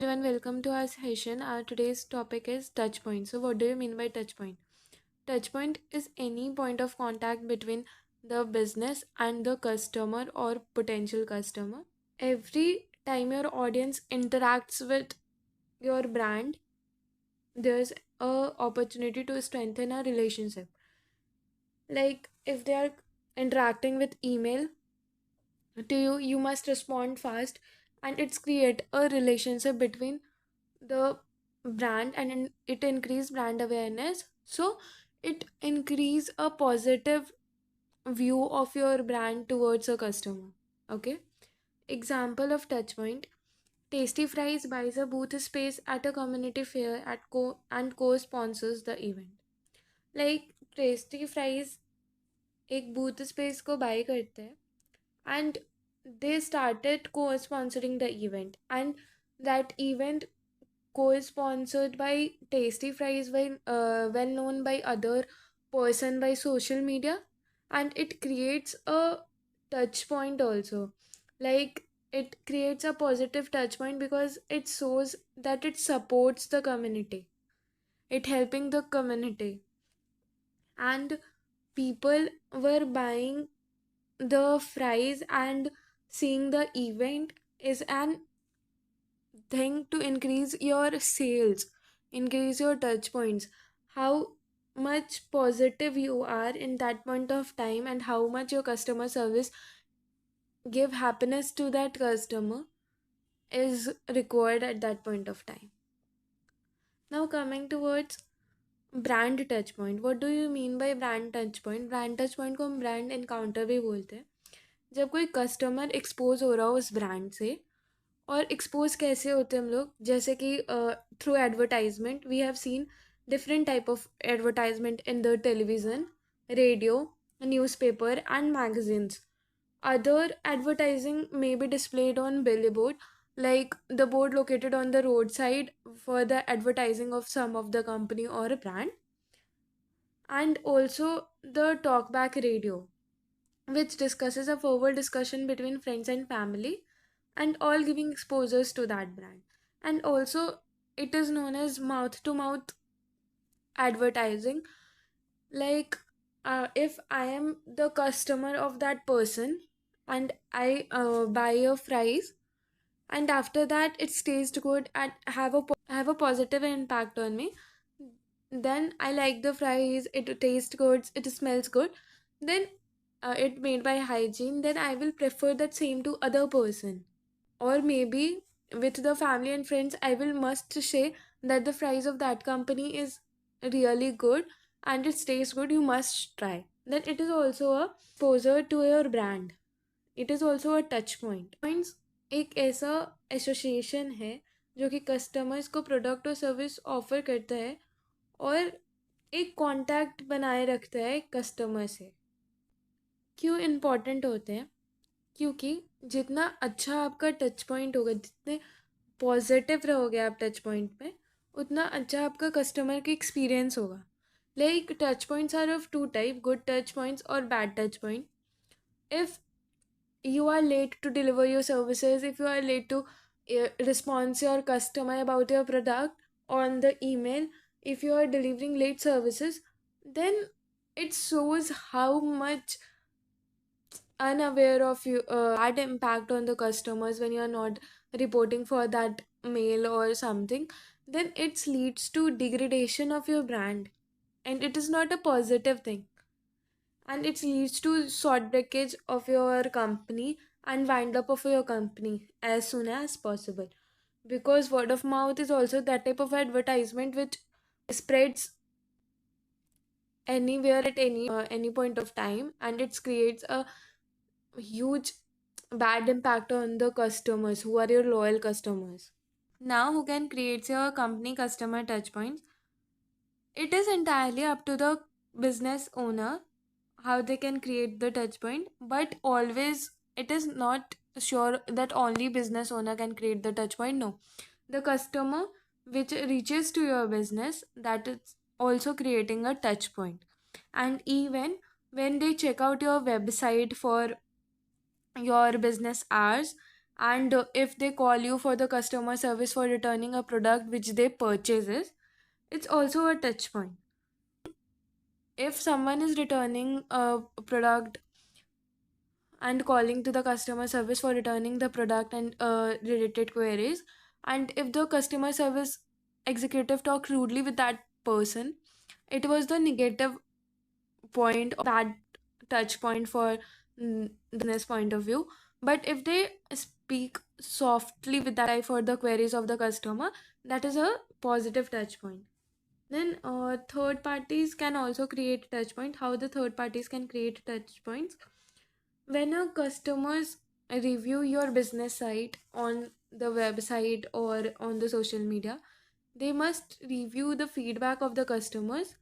Everyone, welcome to our session. Our today's topic is touchpoint. So, what do you mean by touchpoint? Touchpoint is any point of contact between the business and the customer or potential customer. Every time your audience interacts with your brand, there's a opportunity to strengthen a relationship. Like if they are interacting with email to you, you must respond fast, and it's create a relationship between the brand, and it increase brand awareness, so it increase a positive view of your brand towards a customer. Okay, example of touchpoint: Tasty Fries buys a booth space at a community fair and co-sponsors the event. Like Tasty Fries एक booth space को buy करते हैं, and they started co-sponsoring the event, and that event co-sponsored by Tasty Fries, by well known by other person by social media, and it creates a touch point also. Like it creates a positive touch point because it shows that it supports the community, it helping the community, and people were buying the fries and seeing the event is an thing to increase your sales, increase your touch points. How much positive you are in that point of time, and how much your customer service give happiness to that customer is required at that point of time. Now coming towards brand touch point, what do you mean by brand touch point को हम brand encounter भी बोलते हैं। जब कोई customer expose हो रहा हो उस ब्रांड से, और एक्सपोज कैसे होते हैं हम लोग, जैसे कि through advertisement. We have seen different type of advertisement in the television, radio, newspaper and magazines. Other advertising may be displayed on billboard, like the board located on the roadside for the advertising of some of the company or a brand, and also the talkback radio, which discusses a forward discussion between friends and family, and all giving exposures to that brand. And also, it is known as mouth to mouth advertising. Like, if I am the customer of that person and I buy a fries, and after that it tastes good and have a positive impact on me, then I like the fries, it tastes good, it smells good, then it made by hygiene, then I will prefer that same to other person. Or maybe with the family and friends, I will must say that the fries of that company is really good and it tastes good, you must try. Then it is also a exposure to your brand. It is also a touch point. Points एक ऐसा association है जो कि customers को product और service offer करता है और एक कांटेक्ट बनाए रखता है कस्टमर से। क्यों इम्पॉर्टेंट होते हैं? क्योंकि जितना अच्छा आपका टच पॉइंट होगा, जितने पॉजिटिव रहोगे आप टच पॉइंट पे, उतना अच्छा आपका कस्टमर का एक्सपीरियंस होगा। Like touch points are of two type, good touch points और bad touch point. If you are late to deliver your services, if you are late to response your customer about your product on the email, if you are delivering late services, then it shows how much unaware of you had impact on the customers when you are not reporting for that mail or something. Then it leads to degradation of your brand, and it is not a positive thing, and it leads to short breakage of your company and wind up of your company as soon as possible, because word of mouth is also that type of advertisement which spreads anywhere at any point of time, and it creates a huge bad impact on the customers who are your loyal customers. Now, who can create your company customer touchpoints? It is entirely up to the business owner how they can create the touchpoint, but always it is not sure that only business owner can create the touchpoint. No, the customer which reaches to your business, that is also creating a touchpoint. And even when they check out your website for your business hours and if they call you for the customer service for returning a product which they purchases, it's also a touch point. If someone is returning a product and calling to the customer service for returning the product and related queries, and if the customer service executive talk rudely with that person, it was the negative point, bad touch point for the business point of view. But if they speak softly with that guy for the queries of the customer, that is a positive touch point. Then third parties can also create touch point. How the third parties can create touch points? When a customers review your business site on the website or on the social media, they must review the feedback of the customers,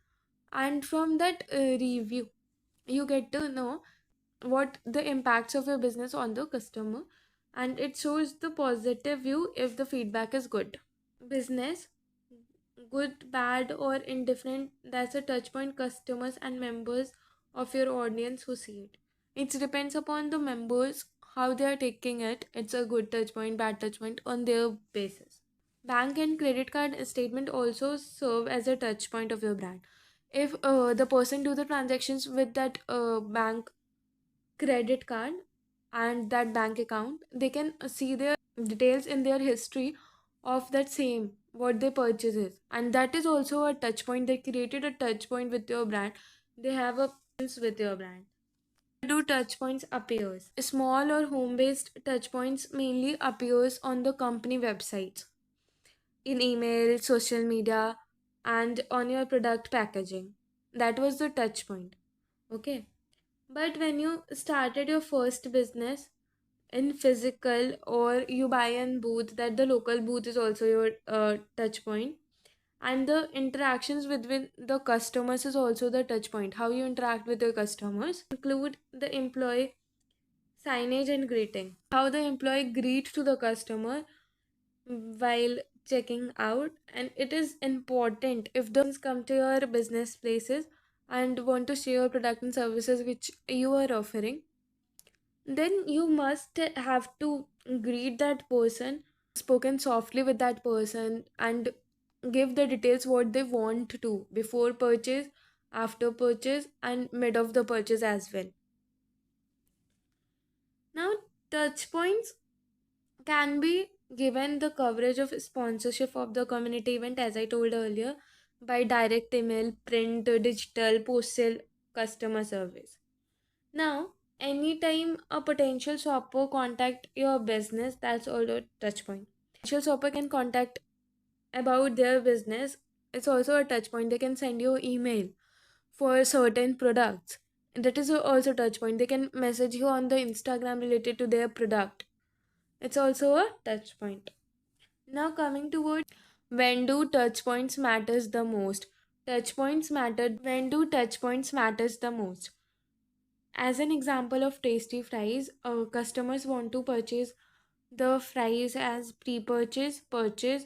and from that review you get to know what the impacts of your business on the customer, and it shows the positive view if the feedback is good. Business, good, bad, or indifferent, that's a touch point customers and members of your audience who see it. It depends upon the members how they are taking it. It's a good touch point, bad touch point on their basis. Bank and credit card statement also serve as a touch point of your brand. If the person do the transactions with that bank credit card and that bank account, they can see their details in their history of that same what they purchases, and that is also a touch point. They created a touch point with your brand. They have a presence with your brand. Do touch points appears? Small or home based touch points mainly appears on the company websites, in email, social media, and on your product packaging. That was the touch point. Okay. But when you started your first business in physical, or you buy in booth, that the local booth is also your touch point. And the interactions with the customers is also the touch point. How you interact with your customers include the employee signage and greeting. How the employee greet to the customer while checking out, and it is important if the come to your business places and want to share your product and services which you are offering, then you must have to greet that person, spoken softly with that person, and give the details what they want to before purchase, after purchase, and mid of the purchase as well. Now, touch points can be given the coverage of sponsorship of the community event, as I told earlier, by direct email, print, digital, postal, customer service. Now, anytime a potential shopper contact your business, that's also a touch point. Potential shopper can contact about their business. It's also a touch point. They can send you email for certain products. That is also touch point. They can message you on the Instagram related to their product. It's also a touch point. Now coming towards when do touch points matters the most? Touch points matter. When do touch points matters the most? As an example of tasty fries, customers want to purchase the fries as pre-purchase, purchase,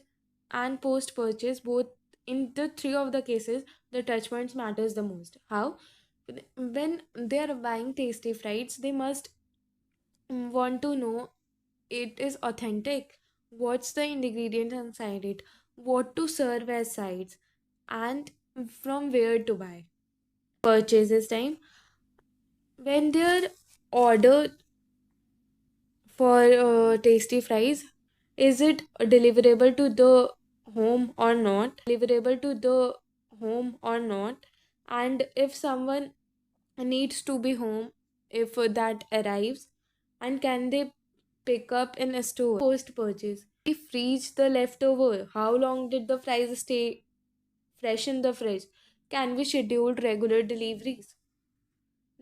and post-purchase. Both in the three of the cases, the touch points matters the most. How? When they are buying tasty fries, they must want to know it is authentic. What's the ingredients inside it? What to serve as sides, and from where to buy. Purchases time, when their order for tasty fries, is it deliverable to the home or not? Deliverable to the home or not? And if someone needs to be home, if that arrives, and can they pick up in a store? Post purchase, we freeze the leftover. How long did the fries stay fresh in the fridge? Can we schedule regular deliveries?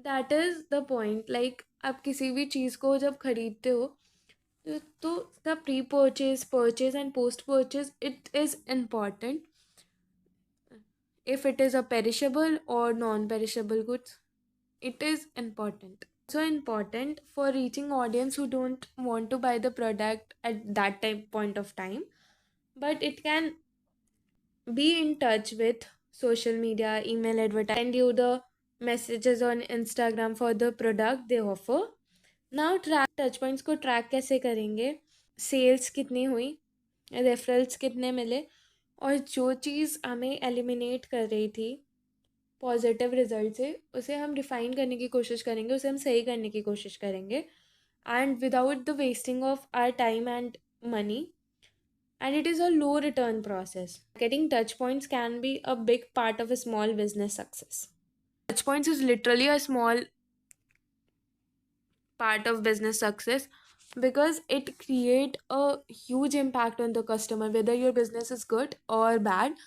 That is the point. Like आप किसी भी चीज़ को जब खरीदते हो, तो the pre purchase, purchase and post purchase, it is important if it is a perishable or non-perishable goods. It is important. So important for reaching audience who don't want to buy the product at that time point of time, but it can be in touch with social media, email, advertise, send you the messages on Instagram for the product they offer. Now track touch points को track कैसे करेंगे? Sales कितनी हुई, referrals कितने मिले, और जो चीज़ हमें एलिमिनेट कर रही थी पॉजिटिव रिजल्ट से, उसे हम रिफाइन करने की कोशिश करेंगे, उसे हम सही करने की कोशिश करेंगे, and without the wasting of our time and money. And it is a low return process. Getting touch points can be a big part of a small business success. Touch points is literally a small part of business success because it create a huge impact on the customer, whether your business is good or bad,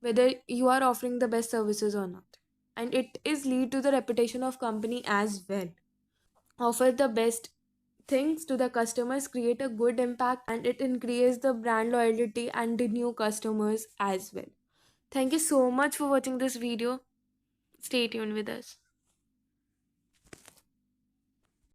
whether you are offering the best services or not. And it is lead to the reputation of company as well. Offer the best things to the customers, create a good impact, and it increases the brand loyalty and the new customers as well. Thank you so much for watching this video. Stay tuned with us.